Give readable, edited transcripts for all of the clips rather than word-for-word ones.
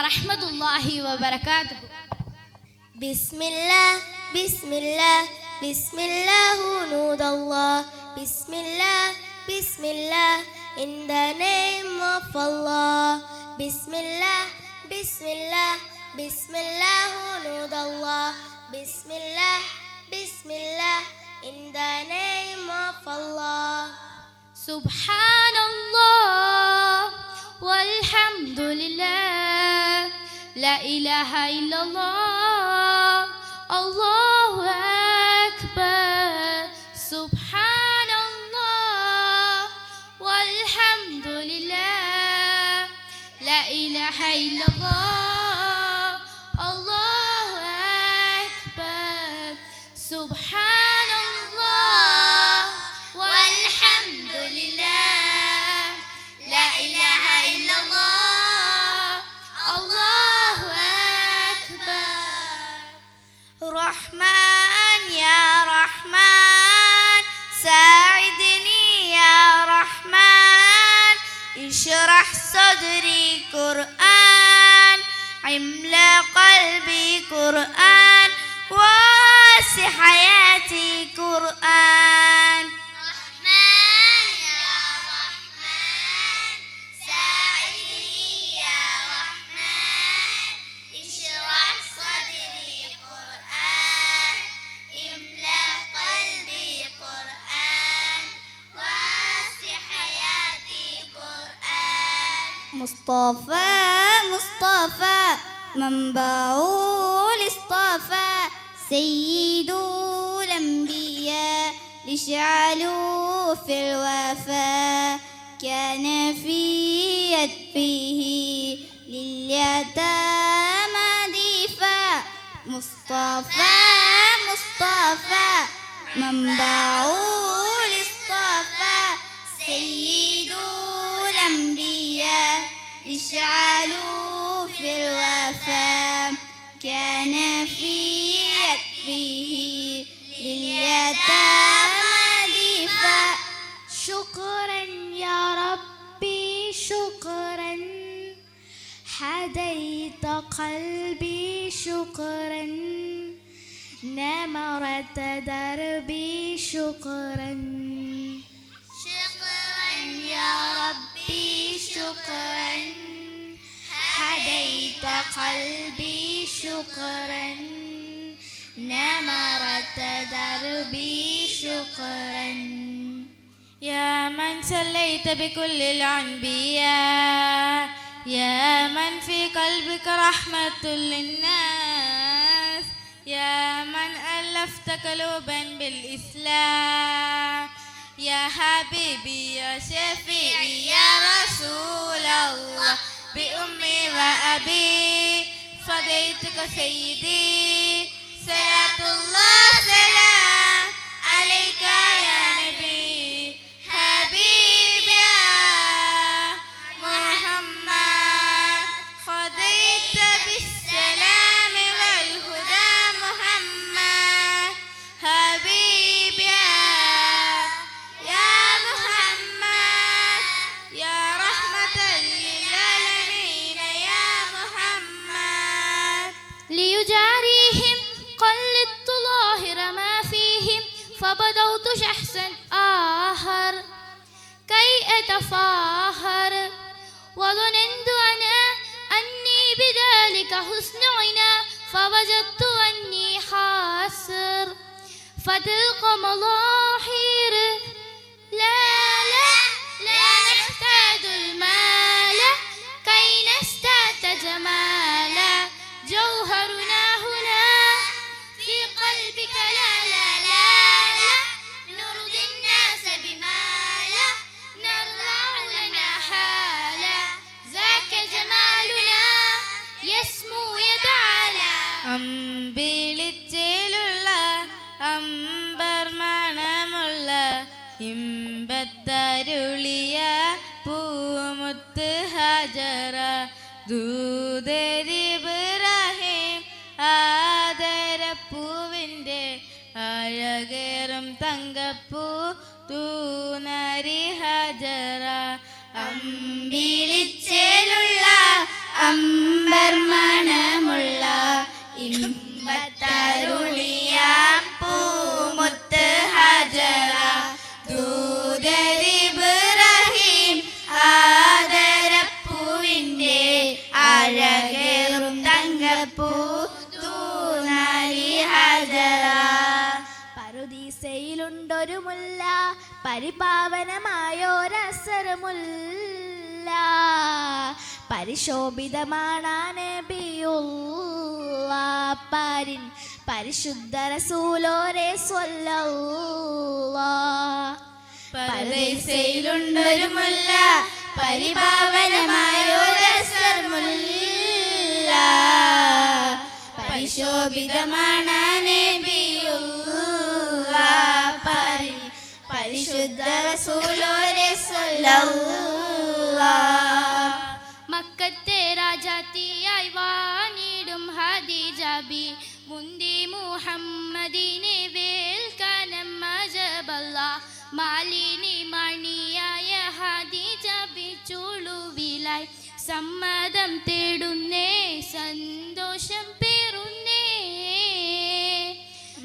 വറഹ്മത്തുള്ളാഹി വബറകാതുഹു. ബിസ്മില്ലാ ബിസ്മില്ലാ ബിസ്മില്ലാ ഹുനൂദല്ലാഹ് ബിസ്മില്ലാ ബിസ്മില്ലാ in the name of Allah. Bismillah Bismillah Bismillah hunudallah Bismillah Bismillah in the name of Allah. Subhanallah walhamdulillah la ilaha illallah Allahu akbar. Subhanallah walhamdulillah la ilaha illallah Allahu akbar. Subhanallah walhamdulillah la ilaha illallah Allahu akbar. Rahman ya Rahman sa'idni ya Rahman ishrah sadri Qur'an imla qalbi Qur'an wasi hayati Qur'an. Rahman ya Rahman sa'idni ya Rahman ishrah sadri Qur'an imla qalbi Qur'an wasi hayati Qur'an. Mustafa Mustafa منبعul اصطفى سيد الأنبياء لشعلوا في الوفاء كان في يدفه لليتامى دفاع. مصطفى مصطفى منبعul اصطفى سيد الأنبياء لشعلوا في الوفاء كان في يكفيه لليتامى دفاع. شكرا يا ربي شكرا هديت قلبي شكرا نمرت دربي شكرا. شكرا يا ربي شكرا هديت قلبي شكرا نمرت دربي شكرا. يا من سليت بكل الأنبياء يا من في قلبك رحمة للناس يا من ألفت قلوبا بالإسلام يا حبيبي يا شفيعي يا رسول الله بأمي وأبي فديتك سيدي صلاة الله سلام عليك يا نبي حبيبي يا محمد فديت بالسلام والهدى محمد حبيبي يا محمد يا رحمة للعالمين يا محمد. ليجاريهم قلدت ظاهر ما فيهم فبدوت شخصا آخر كي أتفاخر وظننت أنا أني بذلك حسن عنا فوجدت أني خاسر فتلك مظاهر لا لا لا نحتاج المال كي نستات جمالا جوهرنا هنا في قلبك لا لا لا لا نرضي الناس بما لا نرضى لنا حالا ذاك جمالنا يسمو يتعالى. അമ്പിളിച്ചേലുള്ള Amber മണമുള്ള ഇമ്പത്തരുളിയ പൂമുത്ത് ഹജറ ദൂതരിബ്രാഹിം ആദരപ്പൂവിൻ്റെ അഴകേറും തങ്കപ്പൂ തൂനരി ഹജറ. അമ്പിളിച്ചേലുള്ള അമ്പർ നിന്റെ അഴകേറും തങ്കപ്പൂ തൂനാരി ഹജറ. പറുദീസയിലുണ്ടൊരു മുല്ല, പരിപാവനമായോരസരമുല്ല, പരിശോഭിതമാണ് നബിയുള്ള പാരിൻ പരിശുദ്ധ റസൂലോരെ സ്വല്ലല്ലാഹ്. പറുദീസയിലുണ്ടൊരു മുല്ല, പരിപാവനമായോരസരമുല്ല, പരിശോഭിതമാണ് നബിയുള്ള പാരിൻ പരിശുദ്ധ റസൂലോരെ സ്വല്ലല്ലാഹ്. മക്കത്തെ രാജാത്തിയായി വാണിടും Khadija B മുന്തി മുഹമ്മദിനെ വേൽക്കാനം മജബല്ല. മാലിനി മണിയായ ഖദീജ ബി ചുളുവിലായി സമ്മതം തേടുന്നേ, സന്തോഷം പേറുന്നേ.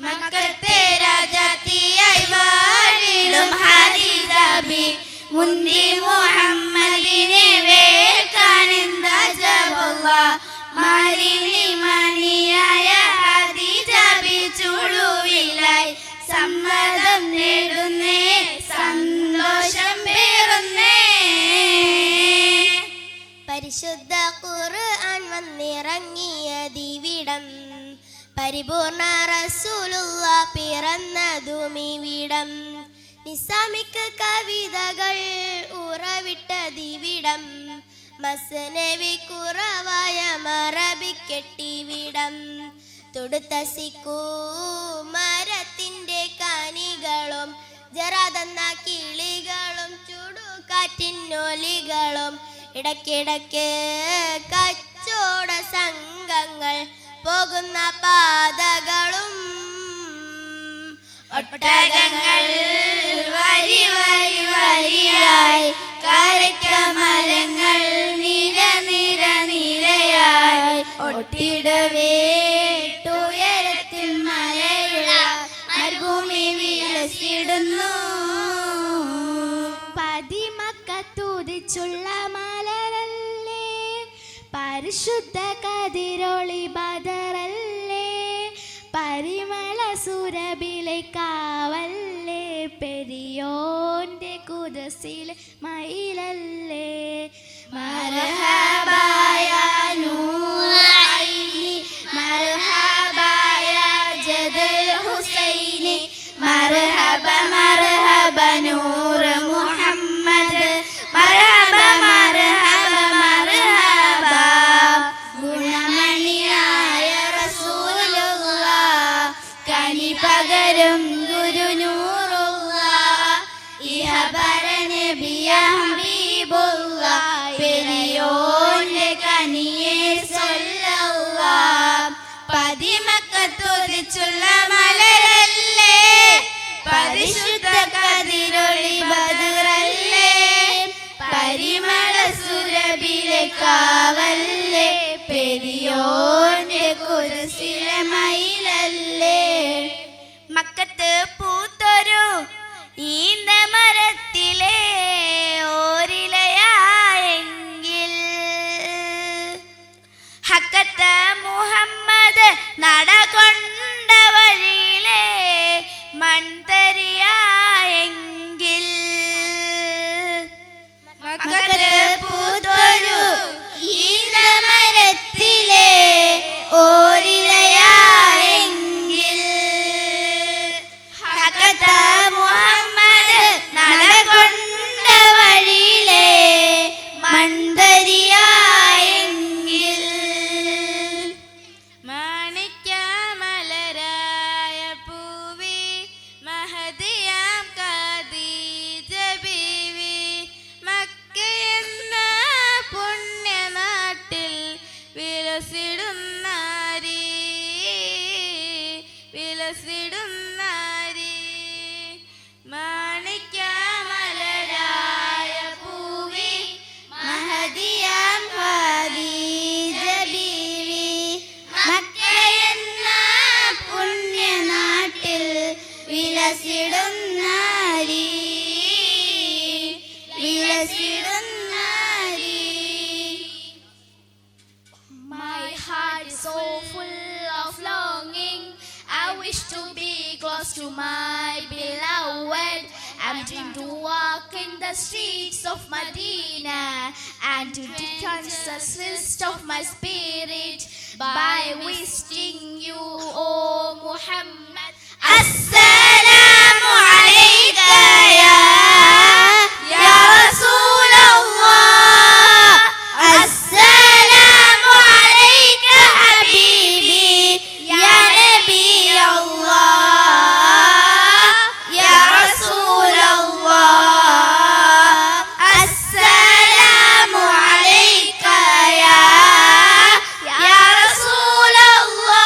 മക്കത്തെ രാജാത്തിയായി വാണിടും ഖദീജ ബി മുന്തി മുഹമ്മദിനെ വേൽക്കാനെന്താ ജബല്ലാഹ്. മാലിനി മണിയായ ഖദീജ ബി ചുളുവിലായി സമ്മതം നേടുന്നേ, സന്തോഷം പേറുന്നേ. പരിശുദ്ധ ഖുർആൻ വന്നിറങ്ങിയതിവിടം, പരിപൂർണ റസൂലുള്ള പിറന്നതുമിവിടം, നിസാമിക്ക് കവിതകൾ ഉറവിട്ടതിവിടം, മസ്നവി കുറവായ മറബിക്കെട്ടിവിടം, തൊടുത്ത സിക്കൂ മരത്തിൻ്റെ കാനികളും ജറാതെന്ന കിളികളും ചുടുകാറ്റിനൊലികളും, ഇടയ്ക്കിടയ്ക്ക് കച്ചോട സംഘങ്ങൾ പോകുന്ന പാതകളും, ഒട്ടകങ്ങൾ വരി വരി വരിയായി, കാരക്കമരങ്ങൾ നിര നിര നിരയായി, ഒട്ടിടവേട്ടുയരത്തിൽ മലയുള്ള മരുഭൂമി വിലസിടുന്നു. പതിമക്കത്തുതിച്ചുള്ള മലരല്ലേ, പരിശുദ്ധ കതിരൊളി ബദറല്ലേ, പരിമള സുരഭിലെ കാവല്ലേ, പെരിയോന്റെ കുദസിലെ മയിലല്ലേ. മർഹബാ യാ നൂറൈനി, മർഹബാ യാ ജദൽ ഹുസൈനി, മർഹബ മർഹബ നൂർ മുഹമ്മദ്, മർഹബ മർഹബ മർഹബ. ഗുണമണിയായ റസൂലുള്ളാഹ്, കനി പകരും ഗുരുനൂറുള്ളാഹ്, ഇഹബര നബിയ ഹബീബുള്ളാഹ്, പെരിയോന്റെ കനിയെ സ്വല്ലല്ലാഹ്. പതിമക്കത്തുതിച്ചുള്ള മലരല്ലേ, പരിശുദ്ധ കതിരൊളി ബദറല്ലേ, പരിമള സുരഭിലെ കാവല്ലേ, പെരിയോന്റെ കുരിശിലെ മയിലല്ലേ. മക്കത്ത് പൂത്തൊരു ഈന്തമരത്തിലെ ഓരിലയായെങ്കിൽ, ഹക്കത്ത് മുഹമ്മദ് നടകൊണ്ട വഴിയിലെ മൺതരിയായെങ്കിൽ, മക്കത്ത് പൂത്തൊരു ഈന്തമരത്തിലെ ഓരിലയായെങ്കിൽ, ഹക്കത്ത് മുഹമ്മദ് നടകൊണ്ട വഴിയിലെ മൺതരിയായെങ്കിൽ, മാണിക്യമലരായ പൂവി മഹദിയാം ഖദീജ ബീവി, മക്കയെന്ന പുണ്യനാട്ടിൽ വിലസിടുന്നാരി, വിലസിടുന്നാരി. മാണിക്യമലരായ പൂവി മഹദിയാം ഖദീജ ബീവി, മക്കയെന്ന പുണ്യനാട്ടിൽ വിലസിടുന്നാരി, വിലസിടുന്നാരി. so full of longing. I wish to be close to my beloved. I'm dreaming to walk in the streets of Medina and to dance the thirst of my spirit by visiting you, O Muhammad. Assalamu alayka ya Rasulallah. Assalamu alayka habibi ya Nabi Allah ya Rasulallah. Assalamu alayka ya Rasulallah.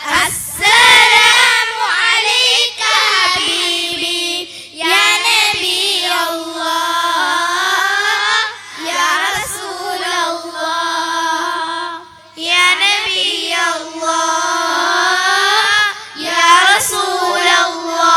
Assalamu alayka habibi ya Nabi Allah ya Rasulallah. Ya Nabi Allah ya Rasulallah.